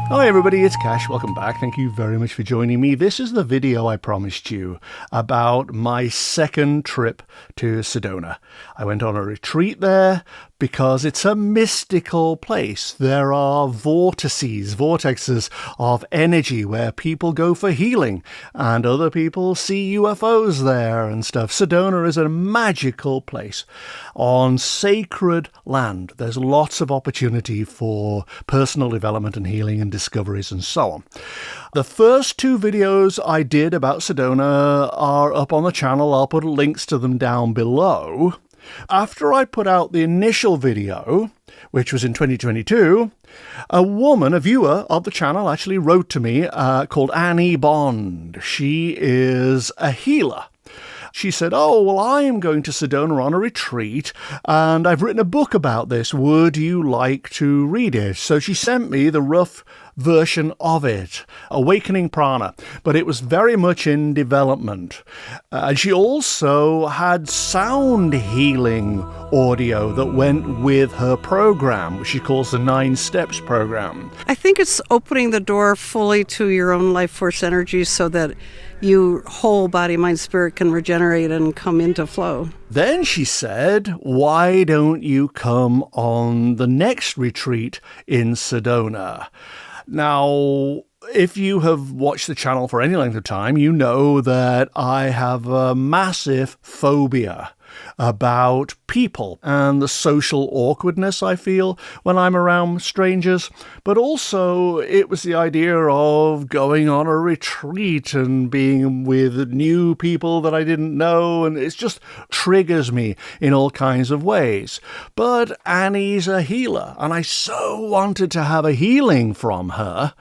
Hi everybody, it's Cash. Welcome back. Thank you very much for joining me. This is the video I promised you about my second trip to Sedona. I went on a retreat there because it's a mystical place. There are vortexes of energy where people go for healing and other people see UFOs there and stuff. Sedona is a magical place on sacred land. There's lots of opportunity for personal development and healing and discoveries and so on. The first two videos I did about Sedona are up on the channel. I'll put links to them down below. After I put out the initial video, which was in 2022, a woman, a viewer of the channel, actually wrote to me called Annie Bond. She is a healer. She said, "Oh, well, I am going to Sedona on a retreat, and I've written a book about this. Would you like to read it?" So she sent me the rough version of it, Awakening Prana, but it was very much in development. And she also had sound healing audio that went with her program, which she calls the 9 Steps program. I think it's opening the door fully to your own life force energy so that your whole body, mind, spirit can regenerate and come into flow. Then she said, "Why don't you come on the next retreat in Sedona?" Now, if you have watched the channel for any length of time, you know that I have a massive phobia about people and the social awkwardness I feel when I'm around strangers. But also, it was the idea of going on a retreat and being with new people that I didn't know, and it just triggers me in all kinds of ways. But Annie's a healer, and I so wanted to have a healing from her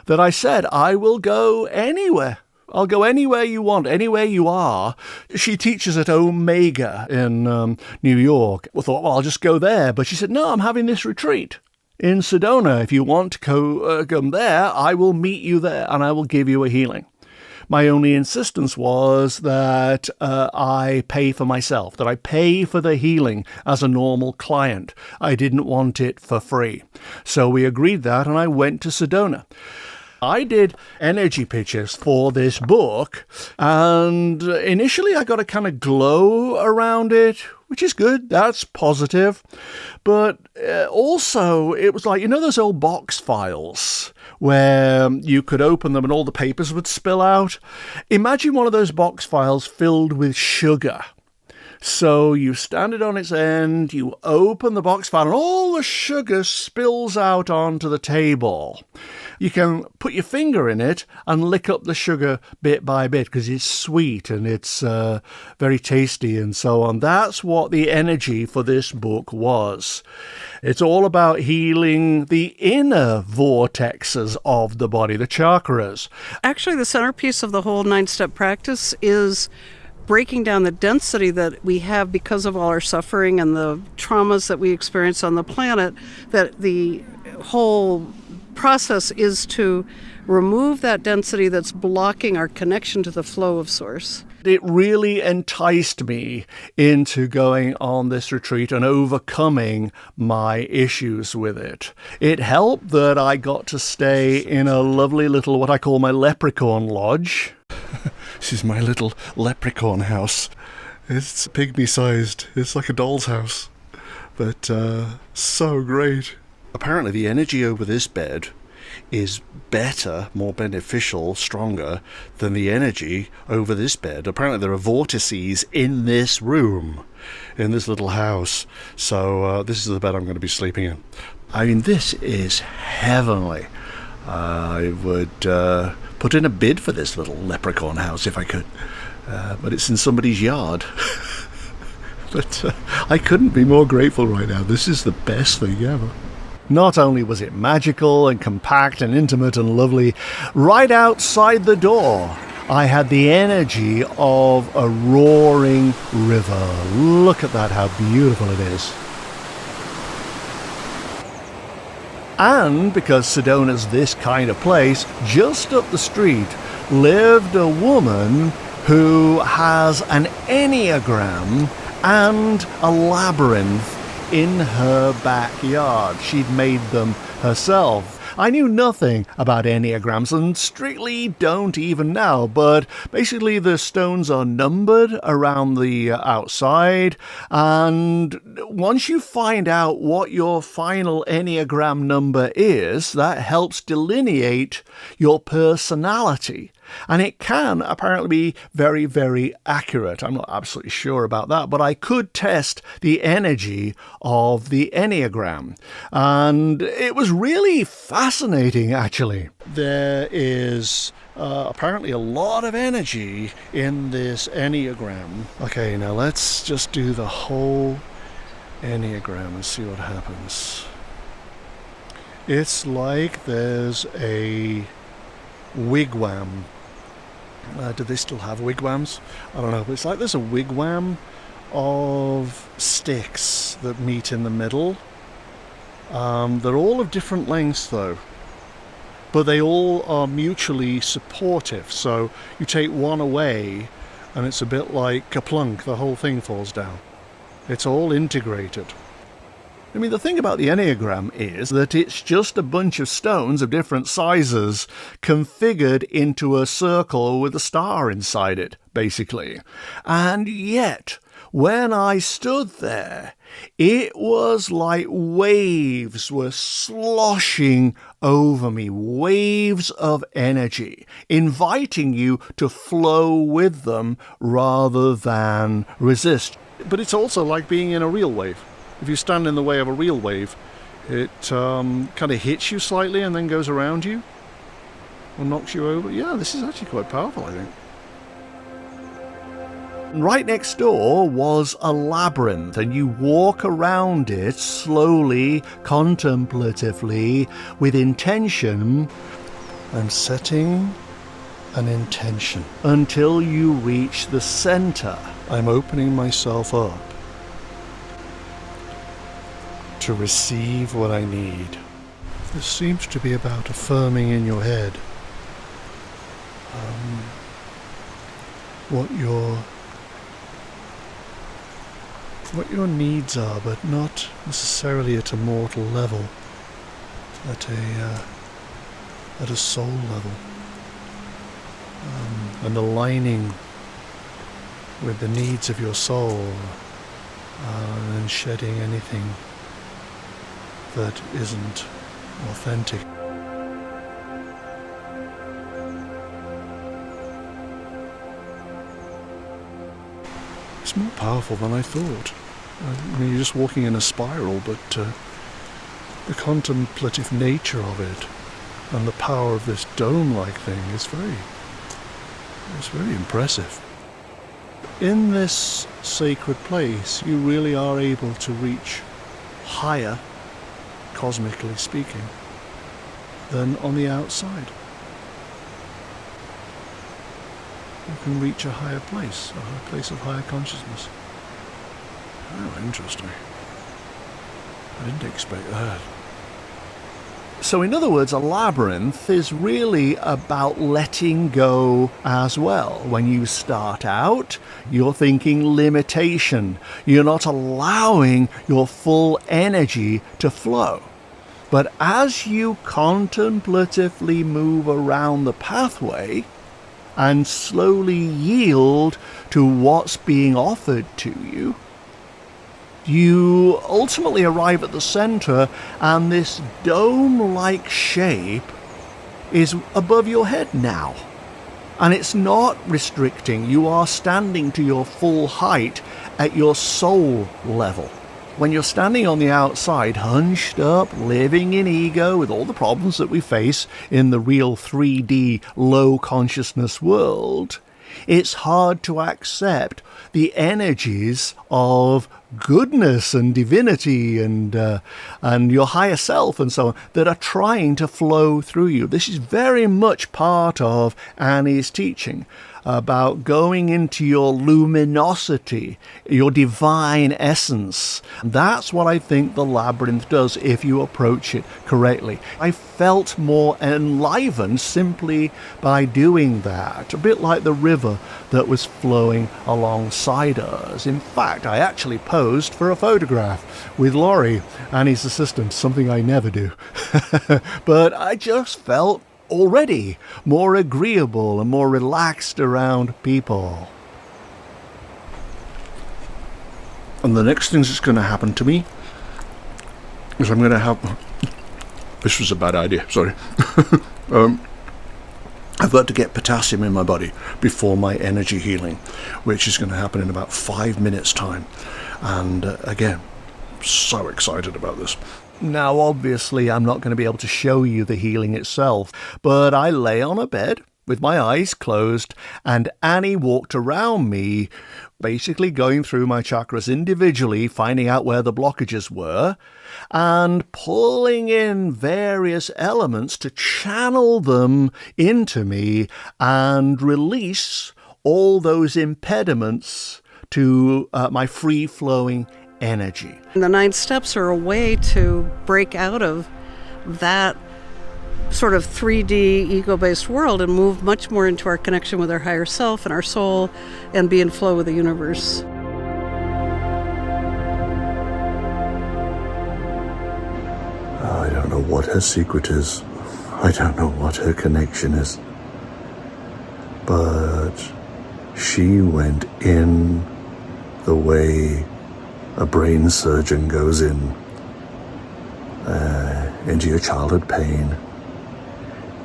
that I said, I will go anywhere. I'll go anywhere you want, anywhere you are. She teaches at Omega in New York. I thought, well, I'll just go there. But she said, no, I'm having this retreat in Sedona. If you want to come there, I will meet you there and I will give you a healing. My only insistence was that I pay for myself, that I pay for the healing as a normal client. I didn't want it for free. So we agreed that, and I went to Sedona. I did energy pictures for this book, and initially I got a kind of glow around it, which is good. That's positive. But also, it was like, you know those old box files where you could open them and all the papers would spill out? Imagine one of those box files filled with sugar. So you stand it on its end, you open the box file, and all the sugar spills out onto the table. You can put your finger in it and lick up the sugar bit by bit because it's sweet and it's very tasty and so on. That's what the energy for this book was. It's all about healing the inner vortexes of the body, the chakras. Actually, the centerpiece of the whole 9-step practice is breaking down the density that we have because of all our suffering and the traumas that we experience on the planet, that the whole process is to remove that density that's blocking our connection to the flow of Source. It really enticed me into going on this retreat and overcoming my issues with it. It helped that I got to stay in a lovely little, what I call my leprechaun lodge. This is my little leprechaun house. It's pygmy-sized. It's like a doll's house. But so great. Apparently the energy over this bed is better, more beneficial, stronger than the energy over this bed. Apparently there are vortices in this room, in this little house. So this is the bed I'm going to be sleeping in. I mean, this is heavenly. I would put in a bid for this little leprechaun house if I could. But it's in somebody's yard. But I couldn't be more grateful right now. This is the best thing ever. Not only was it magical and compact and intimate and lovely, right outside the door, I had the energy of a roaring river. Look at that, how beautiful it is. And because Sedona's this kind of place, just up the street lived a woman who has an enneagram and a labyrinth in her backyard. She'd made them herself. I knew nothing about Enneagrams and strictly don't even now, but basically the stones are numbered around the outside, and once you find out what your final Enneagram number is, that helps delineate your personality. And it can apparently be very, very accurate. I'm not absolutely sure about that, but I could test the energy of the Enneagram. And it was really fascinating, actually. There is apparently a lot of energy in this Enneagram. Okay, now let's just do the whole Enneagram and see what happens. It's like there's a wigwam. Do they still have wigwams? I don't know, but it's like there's a wigwam of sticks that meet in the middle. They're all of different lengths though, but they all are mutually supportive. So you take one away and it's a bit like a plunk, the whole thing falls down. It's all integrated. I mean, the thing about the Enneagram is that it's just a bunch of stones of different sizes configured into a circle with a star inside it, basically. And yet, when I stood there, it was like waves were sloshing over me, waves of energy, inviting you to flow with them rather than resist. But it's also like being in a real wave. If you stand in the way of a real wave, it kind of hits you slightly and then goes around you or knocks you over. Yeah, this is actually quite powerful, I think. Right next door was a labyrinth, and you walk around it slowly, contemplatively, with intention and setting an intention until you reach the center. I'm opening myself up to receive what I need. This seems to be about affirming in your head what your needs are, but not necessarily at a mortal level, at a soul level, and aligning with the needs of your soul, and shedding anything that isn't authentic. It's more powerful than I thought. I mean, you're just walking in a spiral, but the contemplative nature of it and the power of this dome-like thing is very impressive. In this sacred place, you really are able to reach higher, cosmically speaking, than on the outside. You can reach a higher place of higher consciousness. Oh, interesting. I didn't expect that. So in other words, a labyrinth is really about letting go as well. When you start out, you're thinking limitation. You're not allowing your full energy to flow. But as you contemplatively move around the pathway and slowly yield to what's being offered to you, you ultimately arrive at the center, and this dome-like shape is above your head now. And it's not restricting. You are standing to your full height at your soul level. When you're standing on the outside, hunched up, living in ego with all the problems that we face in the real 3D low consciousness world, it's hard to accept the energies of goodness and divinity and your higher self and so on that are trying to flow through you. This is very much part of Annie's teaching. about going into your luminosity, your divine essence. That's what I think the labyrinth does if you approach it correctly. I felt more enlivened simply by doing that, a bit like the river that was flowing alongside us. In fact, I actually posed for a photograph with Laurie and his assistant, something I never do. But I just felt already more agreeable and more relaxed around people. And the next thing that's going to happen to me is I'm going to have... This was a bad idea, sorry. I've got to get potassium in my body before my energy healing, which is going to happen in about 5 minutes' time. And again, so excited about this. Now, obviously, I'm not going to be able to show you the healing itself, but I lay on a bed with my eyes closed, and Annie walked around me, basically going through my chakras individually, finding out where the blockages were, and pulling in various elements to channel them into me and release all those impediments to my free-flowing energy. The 9 steps are a way to break out of that sort of 3D ego-based world and move much more into our connection with our higher self and our soul and be in flow with the universe. I don't know what her secret is. I don't know what her connection is. But she went in the way a brain surgeon goes in, into your childhood pain,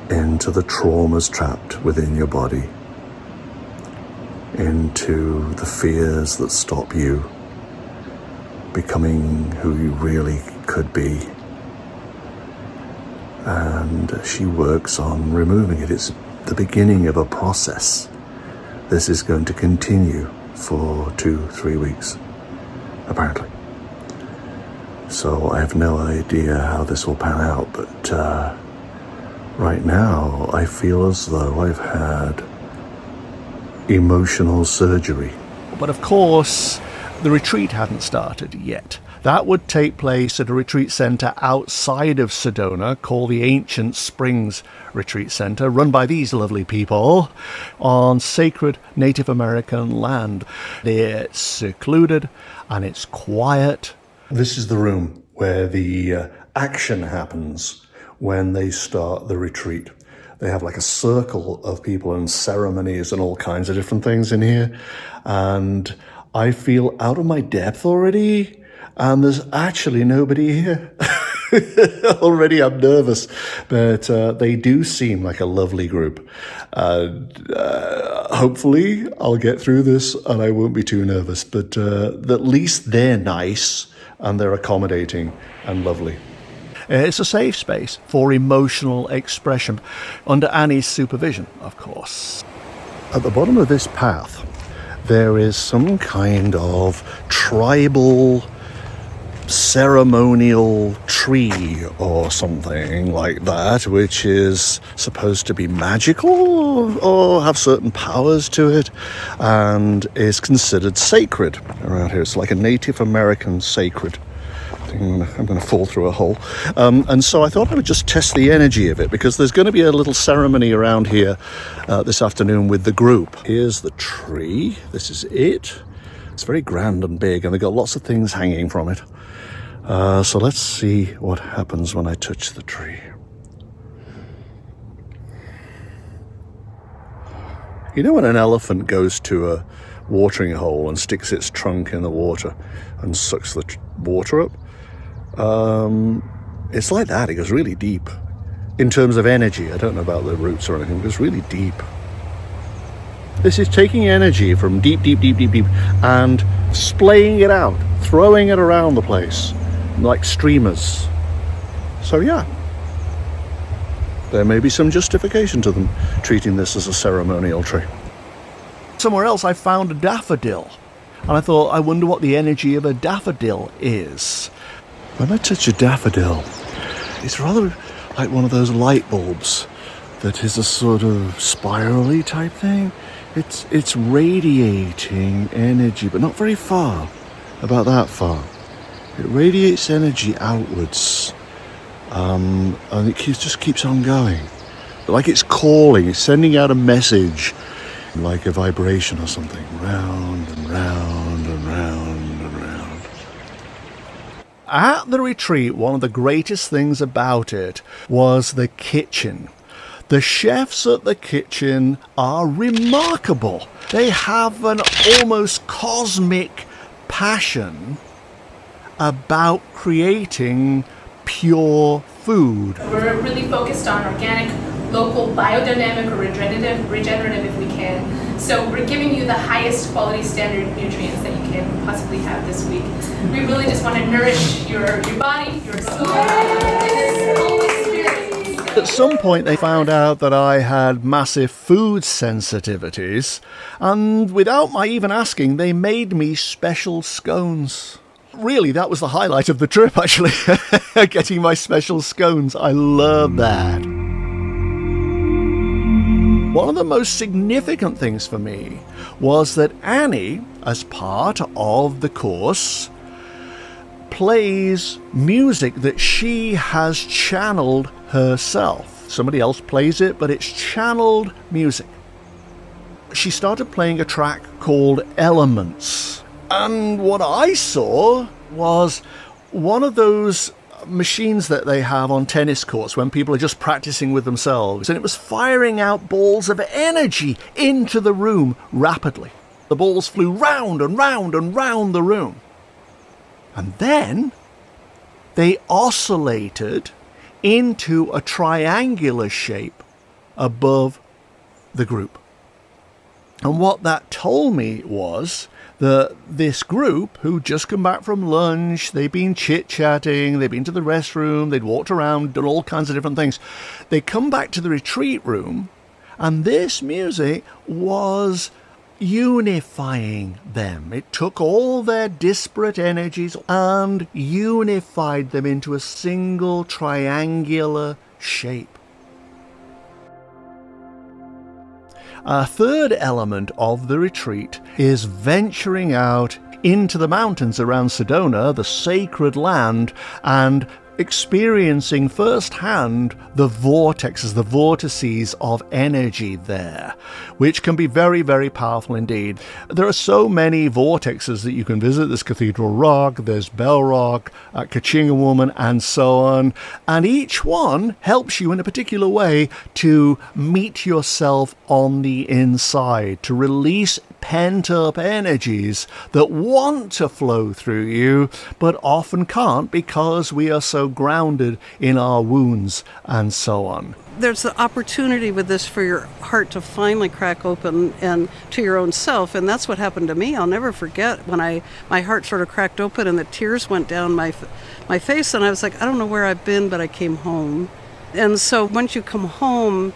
into the traumas trapped within your body, into the fears that stop you becoming who you really could be. And she works on removing it. It's the beginning of a process. This is going to continue for 2-3 weeks, apparently. So I have no idea how this will pan out, but right now I feel as though I've had emotional surgery. But of course, the retreat hadn't started yet. That would take place at a retreat centre outside of Sedona called the Ancient Springs Retreat Centre, run by these lovely people on sacred Native American land. It's secluded and it's quiet. This is the room where the action happens when they start the retreat. They have like a circle of people and ceremonies and all kinds of different things in here. And I feel out of my depth already. And there's actually nobody here. Already I'm nervous, but they do seem like a lovely group. Hopefully I'll get through this and I won't be too nervous, but at least they're nice and they're accommodating and lovely. It's a safe space for emotional expression, under Annie's supervision, of course. At the bottom of this path, there is some kind of tribal ceremonial tree or something like that, which is supposed to be magical or have certain powers to it and is considered sacred around here. It's like a Native American sacred thing. I'm going to fall through a hole. And so I thought I would just test the energy of it, because there's going to be a little ceremony around here this afternoon with the group. Here's the tree. This is it. It's very grand and big, and they've got lots of things hanging from it. So let's see what happens when I touch the tree. You know when an elephant goes to a watering hole and sticks its trunk in the water and sucks the water up? It's like that. It goes really deep. In terms of energy, I don't know about the roots or anything, it goes really deep. This is taking energy from deep, deep, deep, deep, deep and splaying it out, throwing it around the place like streamers. So yeah, there may be some justification to them treating this as a ceremonial tree. Somewhere else I found a daffodil, and I thought, I wonder what the energy of a daffodil is. When I touch a daffodil, it's rather like one of those light bulbs that is a sort of spirally type thing. It's radiating energy, but not very far, about that far. It radiates energy outwards, and it just keeps on going. Like it's calling, it's sending out a message, like a vibration or something, round and round and round and round. At the retreat, one of the greatest things about it was the kitchen. The chefs at the kitchen are remarkable. They have an almost cosmic passion about creating pure food. We're really focused on organic, local, biodynamic, or regenerative if we can. So we're giving you the highest quality standard nutrients that you can possibly have this week. We really just want to nourish your body, your soul, and this whole experience. At some point they found out that I had massive food sensitivities, and without my even asking, they made me special scones. Really, that was the highlight of the trip, actually, getting my special scones. I love that. One of the most significant things for me was that Annie, as part of the course, plays music that she has channeled herself. Somebody else plays it, but it's channeled music. She started playing a track called Elements. And what I saw was one of those machines that they have on tennis courts when people are just practicing with themselves. And it was firing out balls of energy into the room rapidly. The balls flew round and round and round the room. And then they oscillated into a triangular shape above the group. And what that told me was that this group, who'd just come back from lunch, they'd been chit-chatting, they'd been to the restroom, they'd walked around, done all kinds of different things. They come back to the retreat room, and this music was unifying them. It took all their disparate energies and unified them into a single triangular shape. A third element of the retreat is venturing out into the mountains around Sedona, the sacred land, and experiencing firsthand the vortices of energy there, which can be very, very powerful indeed. There are so many vortexes that you can visit. There's Cathedral Rock, there's Bell Rock, Kachinga Woman, and so on. And each one helps you in a particular way to meet yourself on the inside, to release pent-up energies that want to flow through you, but often can't because we are so grounded in our wounds and so on. There's the opportunity with this for your heart to finally crack open and to your own self, and that's what happened to me. I'll never forget when my heart sort of cracked open and the tears went down my face, and I was like, I don't know where I've been, but I came home. And so once you come home,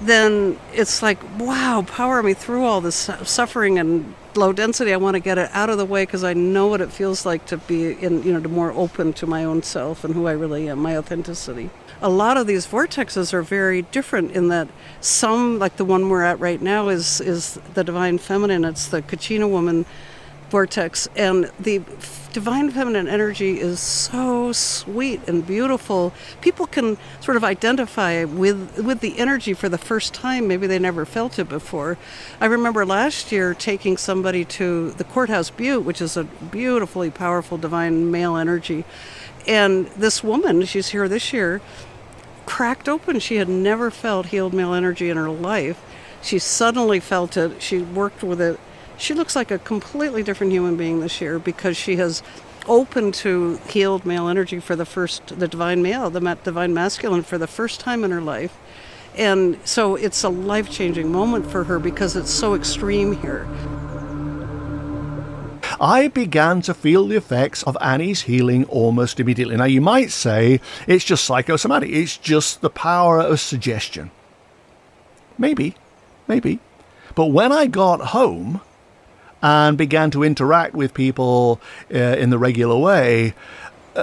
then it's like, wow, power me through all this suffering and low density. I want to get it out of the way because I know what it feels like to be to more open to my own self and who I really am, my authenticity. A lot of these vortexes are very different in that some, like the one we're at right now, is the Divine Feminine. It's the Kachina Woman vortex, and the Divine Feminine energy is so sweet and beautiful. People can sort of identify with the energy for the first time. Maybe they never felt it before. I remember last year taking somebody to the Courthouse Butte, which is a beautifully powerful divine male energy. And this woman, she's here this year, cracked open. She had never felt healed male energy in her life. She suddenly felt it. She worked with it. She looks like a completely different human being this year because she has opened to healed male energy for the divine male, the divine masculine for the first time in her life. And so it's a life-changing moment for her because it's so extreme here. I began to feel the effects of Annie's healing almost immediately. Now, you might say it's just psychosomatic. It's just the power of suggestion. Maybe. But when I got home and began to interact with people in the regular way,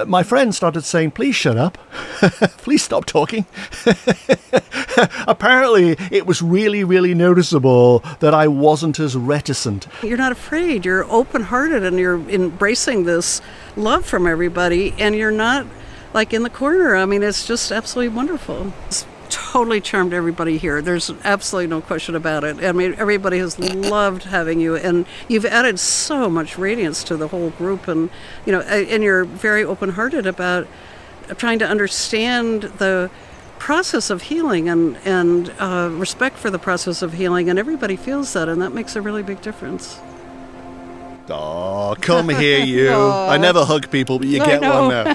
my friend started saying, please shut up. Please stop talking. Apparently, it was really, really noticeable that I wasn't as reticent. You're not afraid. You're open-hearted and you're embracing this love from everybody, and you're not like in the corner. I mean, it's just absolutely wonderful. It's totally charmed everybody here. There's absolutely no question about it. I mean, everybody has loved having you, and you've added so much radiance to the whole group, and and you're very open-hearted about trying to understand the process of healing and respect for the process of healing, and everybody feels that, and that makes a really big difference. Oh, come here, you. I never hug people, but you get one now.